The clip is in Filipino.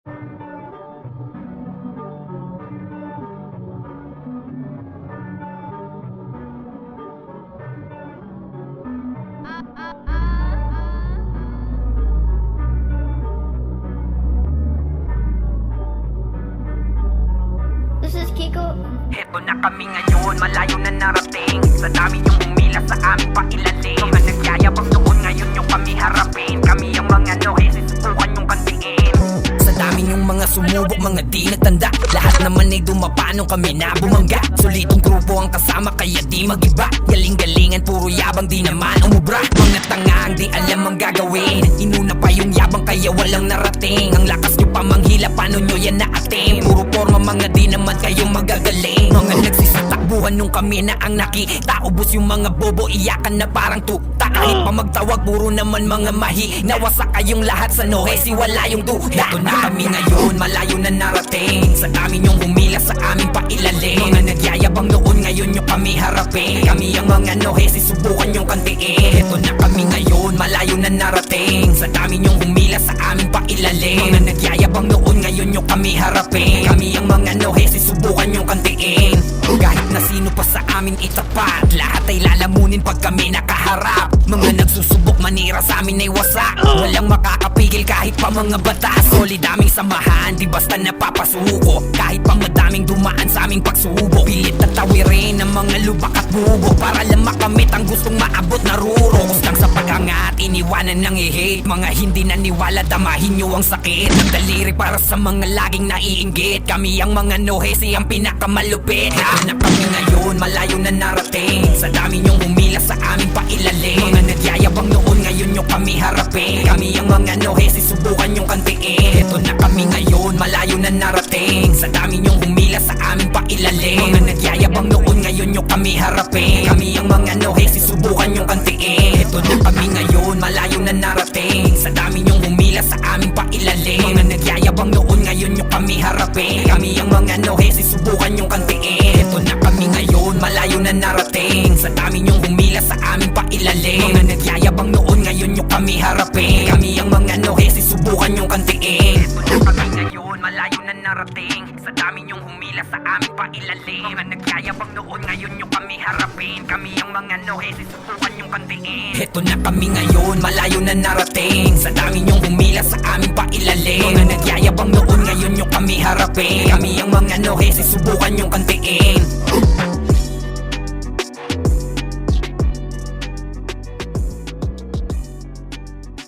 This is Kiko. Heto na kami ngayon, malayo na narating. Sa dami yung humila sa aming pailalim. Mga nagyayabang doon, ngayon yung kami harapin. Kami ang mga nohe, susubukan yung kantiin. Sa dami yung mga sumubok, mga di natanda. Lahat naman ay dumapa nung kami na bumangga. Solitong grupo ang kasama, kaya di magiba. Galing-galingan, puro yabang, di naman umubra. Mga tangang di alam ang gagawin. Inuna pa yung yabang, kaya walang narating. Ang lakas nyo pa manghila, paano nyo yan naating? Puro forma, mga di naman kayong magagaling. Mga nagsisatakbuhan nung kami na ang nakita. Ubus yung mga bobo, iyakan na parang tuta. Kahit pa magtawag, puro naman mga mahi. Nawasak kayong lahat sa nohesi, wala yung duda. Ito na kami ngayon, malayo na narating. Sa dami nyong humila sa aming pailalim. Mga nagyayabang noon, ngayon nyo kami harapin. Kami ang mga nohesi, subukan yung kantiin. Ito na kami ngayon, malayo na narating. Sa dami nyong humila sa aming pailalim. Mga nagyayabang noon, ngayon nyo kami harapin. Kami ang mga nohesi, subukan yung kantiin. Kahit na sino pa sa amin itapat, lahat ay lalamunin pag kami nakaharap. Mga nagsusubok manira sa amin ay wasak. Walang makakapigil kahit pa mga batas. Solid aming samahan, di basta napapasuko. Kahit pa madaming dumaan sa aming pagsubok. Pilit at tawirin ng mga lubak at bubo, para lang makamit ang gustong maabot na ruro. Kustang sa pagangat, iniwanan ng i-hate. Mga hindi naniwala, damahin nyo ang sakit ng daliri para sa mga laging naiinggit. Kami ang mga nohesi, ang pinakamalupit. Ito na kami ngayon, malayo na narating. Sa dami nyong humila sa aming pailalim. Mga nagyayabang noon, ngayon nyo kami harapin. Kami ang mga nohesi, subukan yung kantiin. Ito na kami ngayon, malayo na narating. Sa dami nyong humila sa aming pailalim. Mga nagyayabang noon, ngayon nyo kami harapin. Kami ang mga nohesi, subukan yung kantiin. Ito na kami ngayon, malayo na narating. Sa dami nyong humila sa aming pailalim. Mga nagyayabang noon, ngayon nyo kami harapin. Kami ang mga nohesi, subukan yung kantiin. Ito na kami ngayon, malayo na narating. Sa dami nyong humila sa aming pailalim. Mga nagyayabang noon, ngayon nyo kami harapin. Kami ang mga nohesi, subukan yung kantiin. Ito na kami ngayon, malayo na narating. Sa dami nyong humila sa aming pailalim. Mga nagyayabang noon, ngayon nyo kami harapin. Kami ang mga nohesi, subukan yung kantiin. Ito na kami ngayon, malayo na narating. Sa dami nyong humila sa aming pailalim. Mga nagyayabang noon, ngayon nyo kami harapin. Kami ang mga nohesi, subukan yung kantiin.